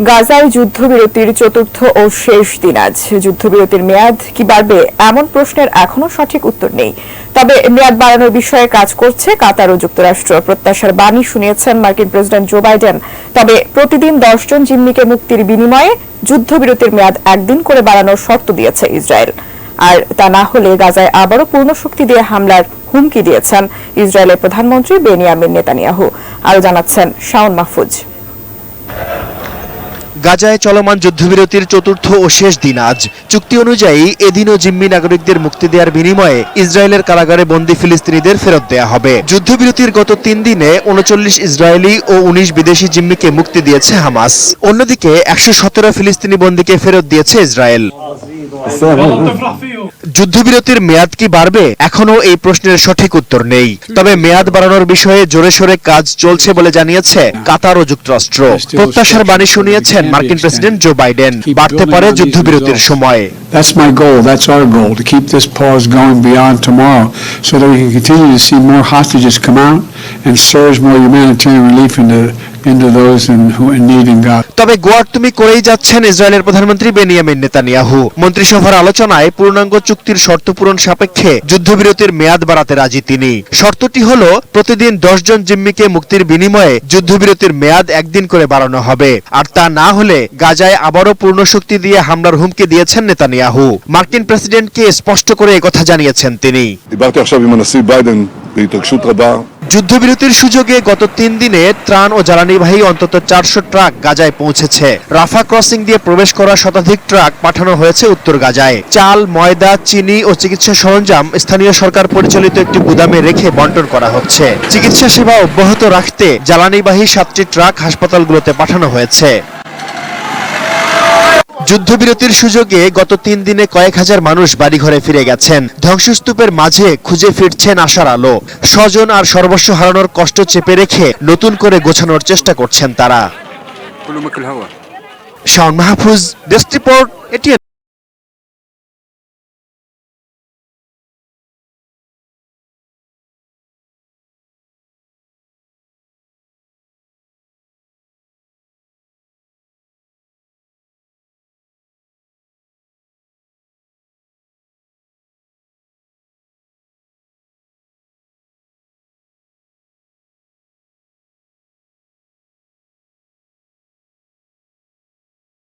গাজায় যুদ্ধবিরতির চতুর্থ ও শেষ দিন আজ। যুদ্ধবিরতির মেয়াদ কি বাড়বে এমন প্রশ্নের এখনো সঠিক উত্তর নেই। তবে মেয়াদ বাড়ানোর বিষয়ে কাজ করছে কাতার ও যুক্তরাষ্ট্র। প্রত্যাশার বাণী শুনিয়েছেন মার্কিন প্রেসিডেন্ট জো বাইডেন। তবে প্রতিদিন 10 জন জিম্মিকে মুক্তির বিনিময়ে যুদ্ধবিরতির মেয়াদ একদিন করে বাড়ানোর শর্ত দিয়েছে ইসরায়েল। আর তা না হলে গাজায় আবারও পূর্ণ শক্তি দিয়ে হামলার হুমকি দিয়েছেন ইসরায়েলের প্রধানমন্ত্রী বেনিয়ামিন নেতানিয়াহু। আরো জানাচ্ছেন শাওন মাহফুজ। গাজায় চলমান যুদ্ধবিরতির চতুর্থ ও শেষ দিন আজ। চুক্তি অনুযায়ী এদিনও জিম্মি নাগরিকদের মুক্তি দেওয়ার বিনিময়ে ইসরায়েলের কারাগারে বন্দী ফিলিস্তিনিদের ফেরত দেওয়া হবে। যুদ্ধবিরতির গত 3 দিনে 39 ইসরায়েলি ও 19 বিদেশি জিম্মিকে মুক্তি দিয়েছে হামাস। অন্যদিকে 117 ফিলিস্তিনি বন্দীকে ফেরত দিয়েছে ইসরায়েল। যুদ্ধবিরতির মেয়াদ কি বাড়বে এখনো এই প্রশ্নের সঠিক উত্তর নেই। তবে মেয়াদ বাড়ানোর বিষয়ে জোরে সোরে কাজ চলছে বলে জানিয়েছে কাতার ও যুক্তরাষ্ট্র। প্রত্যাশার বাণী শুনিয়েছেন মার্কিন প্রেসিডেন্ট জো বাইডেন। বাড়তে পারে যুদ্ধবিরতির সময়। That's my goal. That's our goal, to keep this pause going beyond tomorrow so that we can continue to see more hostages come out and surge more humanitarian relief into those who are in need in Gaza. তবে গোয়ার্তুমি করেই যাচ্ছেন ইসরায়েলের প্রধানমন্ত্রী Benjamin Netanyahu. মন্ত্রিসভার আলোচনায় পূর্ণাঙ্গ চুক্তির শর্ত পূরণ সাপেক্ষে যুদ্ধবিরতির মেয়াদ বাড়াতে রাজি তিনি। শর্তটি হলো প্রতিদিন 10 জন জিম্মিকে মুক্তির বিনিময়ে যুদ্ধবিরতির মেয়াদ একদিন করে বাড়ানো হবে। আর তা না হলে গাজায় আবারও পূর্ণ শক্তি দিয়ে হামলার হুমকি দিয়েছেন নেতানিয়াহু। মার্কিন প্রেসিডেন্টকে স্পষ্ট করে একথা জানিয়েছেন তিনি। যুদ্ধবিরতির সুযোগে গত 3 দিনে ত্রাণ ও জ্বালানিবাহী অন্তত 400 ট্রাক গাজায় পৌঁছেছে। রাফা ক্রসিং দিয়ে প্রবেশ করা শতাধিক ট্রাক পাঠানো হয়েছে উত্তর গাজায়। চাল, ময়দা, চিনি ও চিকিৎসা সরঞ্জাম স্থানীয় সরকার পরিচালিত একটি গুদামে রেখে বন্টন করা হচ্ছে। চিকিৎসা সেবা অব্যাহত রাখতে জ্বালানিবাহী 7টি ট্রাক হাসপাতালগুলোতে পাঠানো হয়েছে। যুদ্ধবিরতির সুযোগে গত 3 দিনে কয়েক হাজার মানুষ বাড়িঘরে ফিরে গেছেন। ধ্বংসস্তূপের মাঝে খুঁজে ফিরছেন আশার আলো। স্বজন আর সর্বস্ব হারানোর কষ্ট চেপে রেখে নতুন করে গোছানোর চেষ্টা করছেন তারা। Shaon Mahfuz, desk report, ATN.